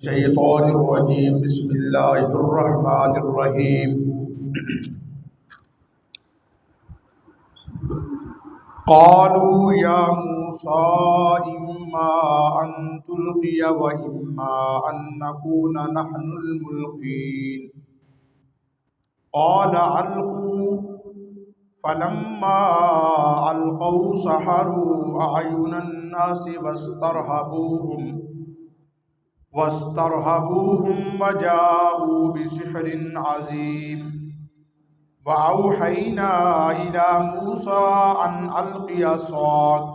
الشیطان الرجیم بسم اللہ الرحمن الرحیم قالوا یا موسیٰ اما ان تلقی و اما ان نکون نحن الملقین قال القوا فلما القوا سحروا اعین الناس واسترهبوهم وجاءوا بسحر عظیم وأوحينا إلى موسى أن ألقي عصاك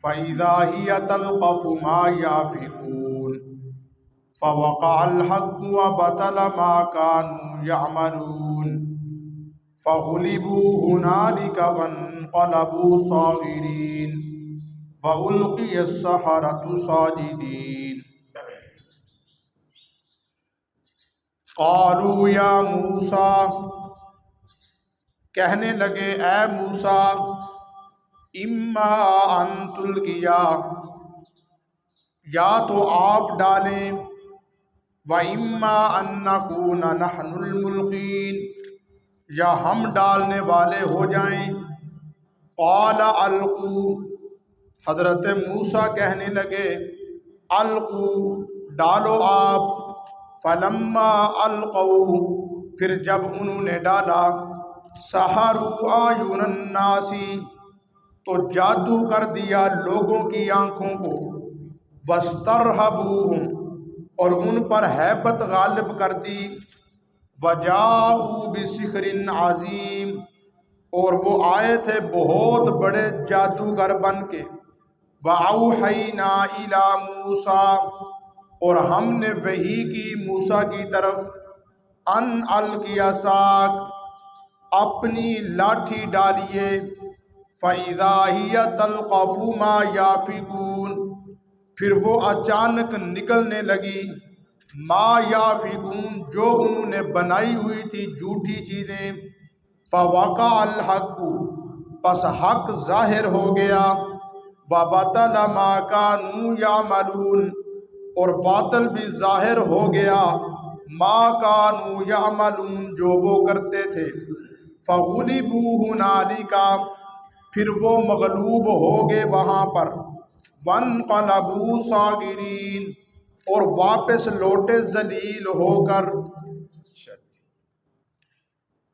فإذا هي تلقف ما يافكون فوقع الحق وبطل ما كانوا يعملون فغلبوا هنالك وانقلبوا صاغرين وألقي السحرة ساجدين قالوا يا موسى کہنے لگے اے موسیٰ اما ان تلقیا یا تو آپ ڈالیں و اما ان نکون نحن الملقین یا ہم ڈالنے والے ہو جائیں قال القوا حضرت موسیٰ کہنے لگے القوا ڈالو آپ فلما القوا پھر جب انہوں نے ڈالا سحروا اعین الناس تو جادو کر دیا لوگوں کی آنکھوں کو واسترہبوہم اور ان پر ہیبت غالب کر دی وجاءوا بسحر عظیم اور وہ آئے تھے بہت بڑے جادوگر بن کے وأوحینا الی موسیٰ اور ہم نے وحی کی موسیٰ کی طرف ان القی عصاک اپنی لاٹھی ڈالیے فَإِذَا هِيَ تَلْقَفُ مَا يَافِكُونَ پھر وہ اچانک نکلنے لگی ما یافکون جو انہوں نے بنائی ہوئی تھی جھوٹی چیزیں فَوَقَعَ الْحَقُّ پس حق ظاہر ہو گیا وَبَطَلَ مَا كَانُوا يَعْمَلُونَ اور باطل بھی ظاہر ہو گیا ما كَانُوا يَعْمَلُونَ جو وہ کرتے تھے فَغُلِبُوا هُنَالِكَ پھر وہ مغلوب ہو گئے وہاں پر وَانْقَلَبُوا صَاغِرِينَ اور واپس لوٹے ذلیل ہو کر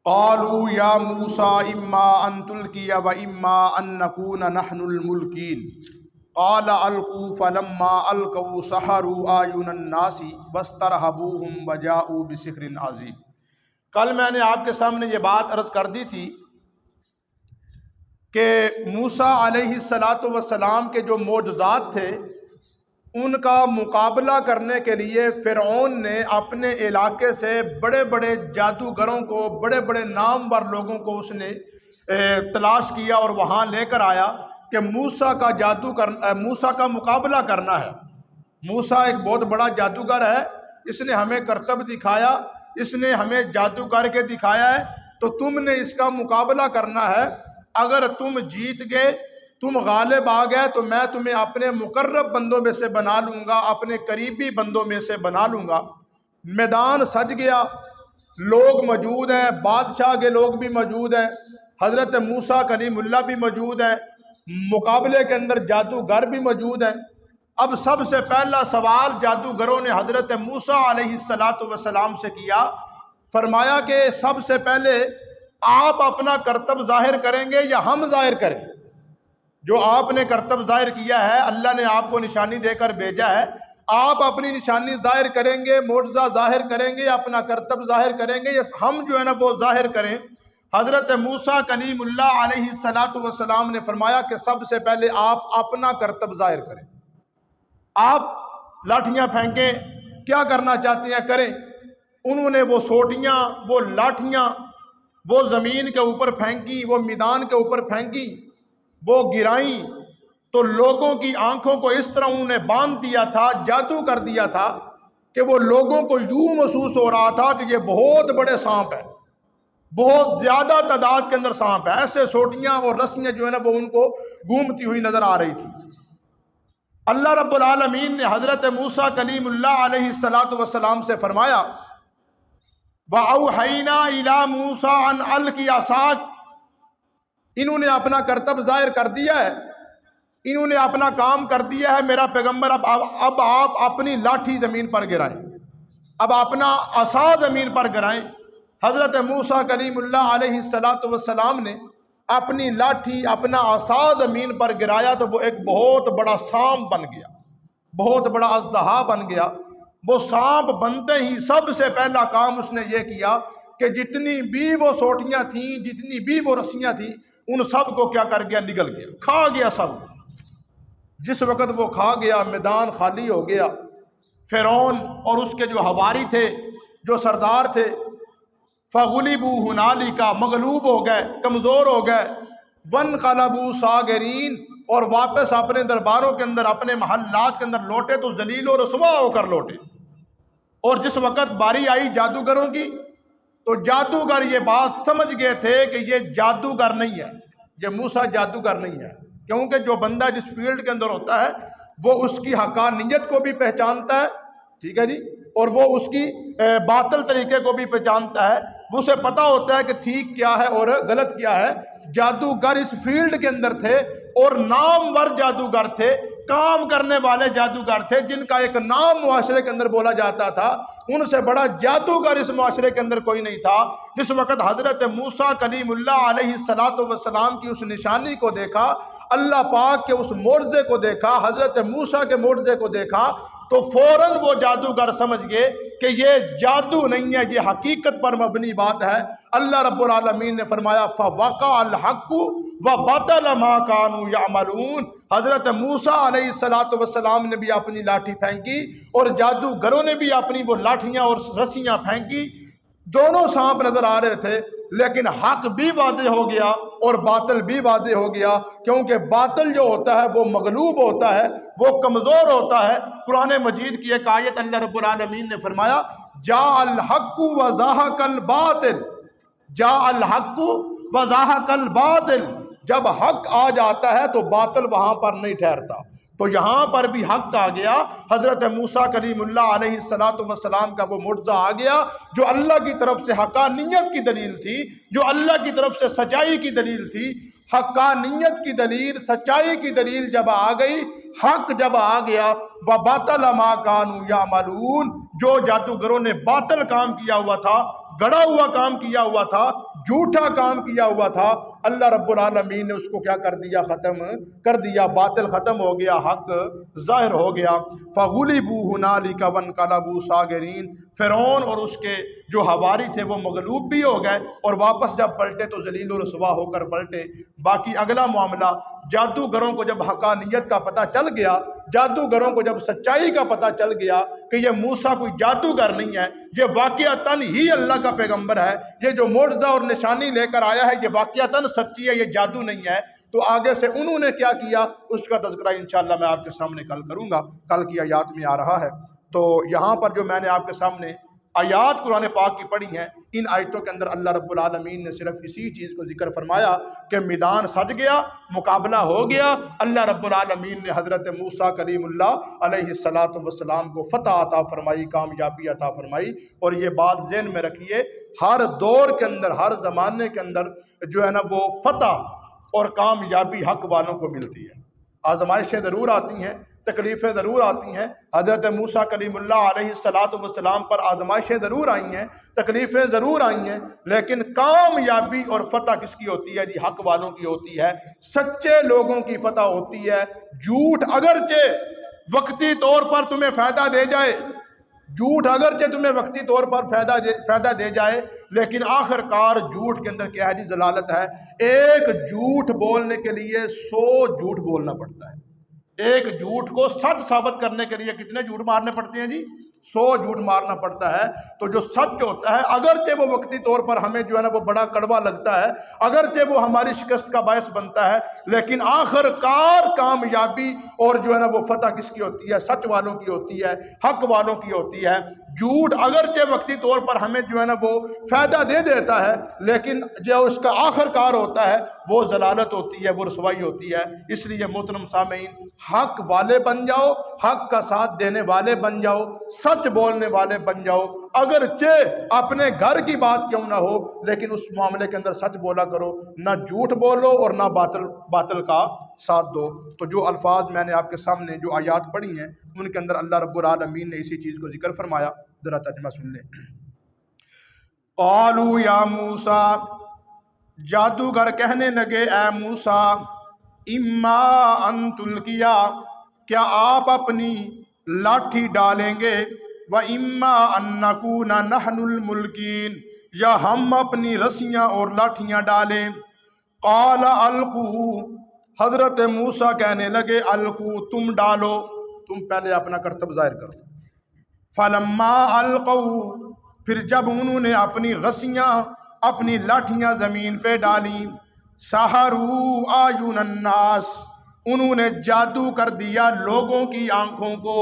قَالُوا يَا مُوسَىٰ إِمَّا أَن تُلْقِيَ وَإِمَّا أَن نَّكُونَ نَحْنُ الْمُلْقِينَ قَالَ أَلْقُوا فَلَمَّا أَلْقَوْا سَحَرُوا أَعْيُنَ النَّاسِ وَاسْتَرْهَبُوهُمْ وَجَاءُوا بِسِحْرٍ عَظِيمٍ کل میں نے آپ کے سامنے یہ بات عرض کر دی تھی کہ موسیٰ علیہ السلام کے جو معجزات تھے ان کا مقابلہ کرنے کے لیے فرعون نے اپنے علاقے سے بڑے بڑے جادوگروں کو بڑے بڑے نامور لوگوں کو اس نے تلاش کیا اور وہاں لے کر آیا کہ موسیٰ کا مقابلہ کرنا ہے۔ موسیٰ ایک بہت بڑا جادوگر ہے، اس نے ہمیں کرتب دکھایا، اس نے ہمیں جادو کر کے دکھایا ہے، تو تم نے اس کا مقابلہ کرنا ہے۔ اگر تم جیت گئے، تم غالب آ گئے تو میں تمہیں اپنے مقرب بندوں میں سے بنا لوں گا، اپنے قریبی بندوں میں سے بنا لوں گا۔ میدان سج گیا، لوگ موجود ہیں، بادشاہ کے لوگ بھی موجود ہیں، حضرت موسیٰ کلیم اللہ بھی موجود ہیں، مقابلے کے اندر جادوگر بھی موجود ہیں۔ اب سب سے پہلا سوال جادوگروں نے حضرت موسیٰ علیہ السلام سے کیا، فرمایا کہ سب سے پہلے آپ اپنا کرتب ظاہر کریں گے یا ہم ظاہر کریں؟ جو آپ نے کرتب ظاہر کیا ہے، اللہ نے آپ کو نشانی دے کر بھیجا ہے، آپ اپنی نشانی ظاہر کریں گے، معجزہ ظاہر کریں گے، اپنا کرتب ظاہر کریں گے، یا ہم جو ہے نا وہ ظاہر کریں؟ حضرت موسیٰ کلیم اللہ علیہ السلام نے فرمایا کہ سب سے پہلے آپ اپنا کرتب ظاہر کریں۔ آپ لاٹھیاں پھینکیں، کیا کرنا چاہتے ہیں کریں۔ انہوں نے وہ سوٹیاں، وہ لاٹھیاں وہ زمین کے اوپر پھینکی، وہ میدان کے اوپر پھینکی، وہ گرائیں، تو لوگوں کی آنکھوں کو اس طرح انہوں نے باندھ دیا تھا، جادو کر دیا تھا کہ وہ لوگوں کو یوں محسوس ہو رہا تھا کہ یہ بہت بڑے سانپ ہیں، بہت زیادہ تعداد کے اندر سانپ ہے۔ ایسے سوٹیاں اور رسیاں جو ہے نا وہ ان کو گھومتی ہوئی نظر آ رہی تھی۔ اللہ رب العالمین نے حضرت موسیٰ کلیم اللہ علیہ السلام سے فرمایا وَأَوْحَيْنَا إِلَىٰ مُوسَىٰ أَنْ أَلْقِ عَصَاكَ، انہوں نے اپنا کرتب ظاہر کر دیا ہے، انہوں نے اپنا کام کر دیا ہے میرا پیغمبر، اب آپ اپنی لاٹھی زمین پر گرائیں، اب اپنا عصا زمین پر گرائیں۔ حضرت موسیٰ کلیم اللہ علیہ السلام نے اپنی لاٹھی اپنا عصا زمین پر گرایا تو وہ ایک بہت بڑا سانپ بن گیا، بہت بڑا اژدہا بن گیا۔ وہ سانپ بنتے ہی سب سے پہلا کام اس نے یہ کیا کہ جتنی بھی وہ سوٹیاں تھیں، جتنی بھی وہ رسیاں تھیں، ان سب کو کیا کر گیا، نگل گیا، کھا گیا سب۔ جس وقت وہ کھا گیا میدان خالی ہو گیا، فرعون اور اس کے جو حواری تھے، جو سردار تھے، فغلبوا ہنالک، مغلوب ہو گئے، کمزور ہو گئے، وانقلبوا صاغرین، اور واپس اپنے درباروں کے اندر، اپنے محلات کے اندر لوٹے تو ذلیل و رسوا ہو کر لوٹے۔ اور جس وقت باری آئی جادوگروں کی تو جادوگر یہ بات سمجھ گئے تھے کہ یہ جادوگر نہیں ہے، یہ موسیٰ جادوگر نہیں ہے، کیونکہ جو بندہ جس فیلڈ کے اندر ہوتا ہے وہ اس کی حقانیت کو بھی پہچانتا ہے، ٹھیک ہے جی، اور وہ اس کی باطل طریقے کو بھی پہچانتا ہے، اسے پتہ ہوتا ہے کہ ٹھیک کیا ہے اور غلط کیا ہے۔ جادوگر اس فیلڈ کے اندر تھے اور نامور جادوگر تھے، کام کرنے والے جادوگر تھے، جن کا ایک نام معاشرے کے اندر بولا جاتا تھا۔ ان سے بڑا جادوگر اس معاشرے کے اندر کوئی نہیں تھا۔ جس وقت حضرت موسیٰ کلیم اللہ علیہ السلام کی اس نشانی کو دیکھا، اللہ پاک کے اس معجزے کو دیکھا، حضرت موسیٰ کے معجزے کو دیکھا، تو فوراً وہ جادوگر سمجھ گئے کہ یہ جادو نہیں ہے، یہ حقیقت پر مبنی بات ہے۔ اللہ رب العالمین نے فرمایا فَوَقَعَ الْحَقُّ وَبَطَلَ مَا كَانُوا يَعْمَلُونَ۔ حضرت موسیٰ علیہ السلام نے بھی اپنی لاٹھی پھینکی اور جادوگروں نے بھی اپنی وہ لاٹھیاں اور رسیاں پھینکی۔ دونوں سانپ نظر آ رہے تھے، لیکن حق بھی واضح ہو گیا اور باطل بھی واضح ہو گیا، کیونکہ باطل جو ہوتا ہے وہ مغلوب ہوتا ہے، وہ کمزور ہوتا ہے۔ قرآن مجید کی ایک آیت اللہ رب العالمین نے فرمایا جاء الحق وزاحق الباطل، جاء الحق وزاحق الباطل، جب حق آ جاتا ہے تو باطل وہاں پر نہیں ٹھہرتا۔ تو یہاں پر بھی حق آ گیا، حضرت موسیٰ کلیم اللہ علیہ السلام کا وہ معجزہ آ گیا جو اللہ کی طرف سے حقانیت کی دلیل تھی، جو اللہ کی طرف سے سچائی کی دلیل تھی۔ حقانیت کی دلیل، سچائی کی دلیل جب آ گئی، حق جب آ گیا، وَبَطَلَ مَا كَانُوا يَعْمَلُونَ، جو جادوگروں نے باطل کام کیا ہوا تھا، گڑا ہوا کام کیا ہوا تھا، جھوٹا کام کیا ہوا تھا، اللہ رب العالمین نے اس کو کیا کر دیا، ختم کر دیا۔ باطل ختم ہو گیا، حق ظاہر ہو گیا۔ فَغُلِبُوا هُنَالِكَ وَانقَلَبُوا صَاغِرِينَ، فرعون اور اس کے جو حواری تھے وہ مغلوب بھی ہو گئے اور واپس جب پلٹے تو ذلیل و رسوا ہو کر پلٹے۔ باقی اگلا معاملہ، جادوگروں کو جب حقانیت کا پتہ چل گیا، جادوگروں کو جب سچائی کا پتہ چل گیا کہ یہ موسیٰ کوئی جادوگر نہیں ہے، یہ واقعتاً ہی اللہ کا پیغمبر ہے، یہ جو معجزہ اور نشانی لے کر آیا ہے یہ واقعتاً سچی ہے، یہ جادو نہیں ہے، تو آگے سے انہوں نے کیا کیا اس کا تذکرہ انشاءاللہ میں آپ کے سامنے کل کروں گا، کل کی آیات میں آ رہا ہے۔ تو یہاں پر جو میں نے آپ کے سامنے آیات قرآن پاک کی پڑھی ہیں، ان آیتوں کے اندر اللہ رب العالمین نے صرف اسی چیز کو ذکر فرمایا کہ میدان سج گیا، مقابلہ ہو گیا، اللہ رب العالمین نے حضرت موسیٰ کلیم اللہ علیہ السلام کو فتح عطا فرمائی، کامیابی عطا فرمائی۔ اور یہ بات ذہن میں رکھیے، ہر دور کے اندر، ہر زمانے کے اندر جو ہے نا وہ فتح اور کامیابی حق والوں کو ملتی ہے۔ آزمائشیں ضرور آتی ہیں، تکلیفیں ضرور آتی ہیں، حضرت موسیٰ کلیم اللہ علیہ السلام پر آزمائشیں ضرور آئی ہیں، تکلیفیں ضرور آئی ہیں، لیکن کامیابی اور فتح کس کی ہوتی ہے جی؟ حق والوں کی ہوتی ہے، سچے لوگوں کی فتح ہوتی ہے۔ جھوٹ اگرچہ وقتی طور پر تمہیں فائدہ دے جائے، جھوٹ اگرچہ تمہیں وقتی طور پر فائدہ دے جائے، لیکن آخر کار جھوٹ کے اندر کیا ہے جی؟ ضلالت ہے۔ ایک جھوٹ بولنے کے لیے 100 جھوٹ بولنا پڑتا ہے۔ ایک جھوٹ کو سچ ثابت کرنے کے لیے کتنے جھوٹ مارنے پڑتے ہیں جی؟ 100 جھوٹ مارنا پڑتا ہے۔ تو جو سچ ہوتا ہے اگرچہ وہ وقتی طور پر ہمیں جو ہے نا وہ بڑا کڑوا لگتا ہے، اگرچہ وہ ہماری شکست کا باعث بنتا ہے، لیکن آخر کار کامیابی اور جو ہے نا وہ فتح کس کی ہوتی ہے؟ سچ والوں کی ہوتی ہے، حق والوں کی ہوتی ہے۔ جھوٹ اگرچہ وقتی طور پر ہمیں جو ہے نا وہ فائدہ دے دیتا ہے، لیکن جو اس کا آخر کار ہوتا ہے وہ ضلالت ہوتی ہے، وہ رسوائی ہوتی ہے۔ اس لیے محترم سامعین، حق والے بن جاؤ، حق کا ساتھ دینے والے بن جاؤ، سچ بولنے والے بن جاؤ، اگرچہ اپنے گھر کی بات کیوں نہ ہو لیکن اس معاملے کے اندر سچ بولا کرو، نہ جھوٹ بولو اور نہ باطل کا ساتھ دو۔ تو جو الفاظ میں نے آپ کے سامنے جو آیات پڑھی ہیں ان کے اندر اللہ رب العالمین نے اسی چیز کو ذکر فرمایا، ذرا ترجمہ سن لیں۔ قالوا یا موسیٰ، جادوگر کہنے لگے اے موسیٰ، اما ان تلقیا، کیا آپ اپنی لاٹھی ڈالیں گے، و اما ان نکون نحن الملکین، یا ہم اپنی رسیاں اور لاٹھیاں ڈالیں۔ قال القوا، حضرت موسیٰ کہنے لگے القوا، تم ڈالو، تم پہلے اپنا کرتب ظاہر کرو۔ فلما القوا، پھر جب انہوں نے اپنی رسیاں اپنی لاٹھیاں زمین پہ ڈالیں، سحروا اعین الناس، انہوں نے جادو کر دیا لوگوں کی آنکھوں کو۔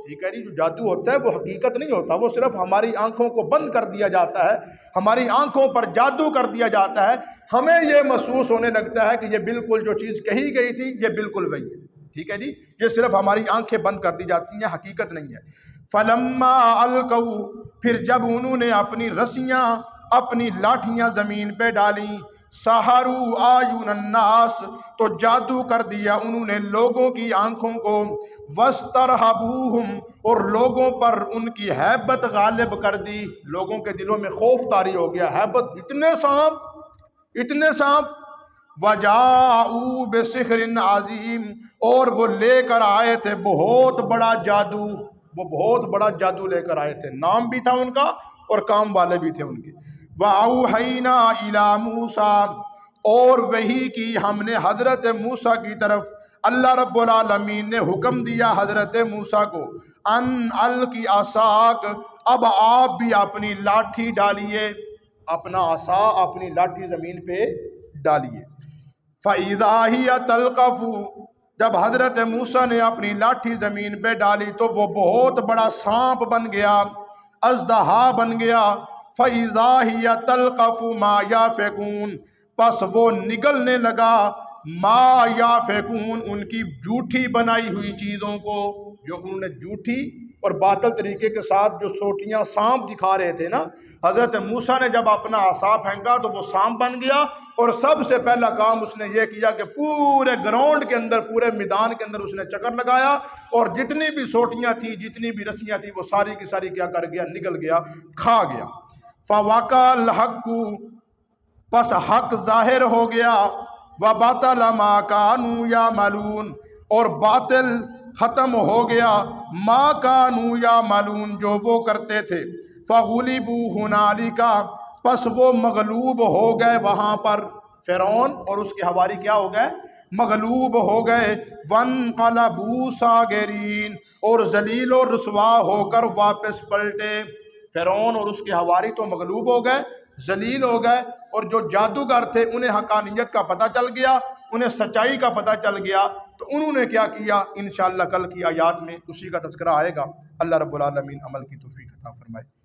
ٹھیک ہے جی، جو جادو ہوتا ہے وہ حقیقت نہیں ہوتا، وہ صرف ہماری آنکھوں کو بند کر دیا جاتا ہے، ہماری آنکھوں پر جادو کر دیا جاتا ہے، ہمیں یہ محسوس ہونے لگتا ہے کہ یہ بالکل جو چیز کہی گئی تھی یہ بالکل وہی ہے۔ ٹھیک ہے جی، یہ صرف ہماری آنکھیں بند کر دی جاتی ہیں، حقیقت نہیں ہے۔ فلما القوا، پھر جب انہوں نے اپنی رسیاں اپنی لاٹھیاں زمین پہ ڈالیں، سحروا اعین الناس، تو جادو کر دیا انہوں نے لوگوں کی آنکھوں کو، واسترہبوہم، اور لوگوں پر ان کی ہیبت غالب کر دی، لوگوں کے دلوں میں خوف طاری ہو گیا، ہیبت، اتنے سانپ، وجاءوا بسحر عظیم، اور وہ لے کر آئے تھے بہت بڑا جادو، وہ بہت بڑا جادو لے کر آئے تھے، نام بھی تھا ان کا اور کام والے بھی تھے ان کے۔ وَأَوْحَيْنَا إِلَى مُوسَىٰ، اور وحی کی ہم نے حضرت موسیٰ کی طرف، اللہ رب العالمین نے حکم دیا حضرت موسیٰ کو، ان القی عصاک، اب آپ بھی اپنی لاٹھی ڈالیے، اپنا عصا اپنی لاٹھی زمین پہ ڈالیے۔ فَإِذَا هِيَ تَلْقَفُ، جب حضرت موسیٰ نے اپنی لاٹھی زمین پہ ڈالی تو وہ بہت بڑا سانپ بن گیا، اژدہا بن گیا۔ فَإِذَا هِيَ تَلْقَفُ مَا يَأْفِكُونَ، پس وہ نگلنے لگا، ما یافکون، ان کی جھوٹی بنائی ہوئی چیزوں کو، جو انہوں نے جھوٹی اور باطل طریقے کے ساتھ جو سوٹیاں سانپ دکھا رہے تھے نا، حضرت موسیٰ نے جب اپنا عصا پھینکا تو وہ سانپ بن گیا، اور سب سے پہلا کام اس نے یہ کیا کہ پورے گراؤنڈ کے اندر، پورے میدان کے اندر اس نے چکر لگایا، اور جتنی بھی سوٹیاں تھیں، جتنی بھی رسیاں تھیں، وہ ساری کی ساری کیا کر گیا، نگل گیا، کھا گیا۔ فَوَقَعَ الْحَقُّ، پس حق ظاہر ہو گیا، وَبَطَلَ مَا كَانُوا يَعْمَلُونَ، اور باطل ختم ہو گیا، مَا كَانُوا يَعْمَلُونَ، جو وہ کرتے تھے۔ فَغُلِبُوا هُنَالِكَ، پس وہ مغلوب ہو گئے وہاں پر، فرعون اور اس کے حواری کیا ہو گئے، مغلوب ہو گئے۔ وَانْقَلَبُوا صَاغِرِينَ، اور ذلیل و رسوا ہو کر واپس پلٹے۔ فرعون اور اس کے حواری تو مغلوب ہو گئے، ذلیل ہو گئے، اور جو جادوگر تھے انہیں حقانیت کا پتہ چل گیا، انہیں سچائی کا پتہ چل گیا، تو انہوں نے کیا کیا، انشاءاللہ کل کی آیات میں اسی کا تذکرہ آئے گا۔ اللہ رب العالمین عمل کی توفیق عطا فرمائے۔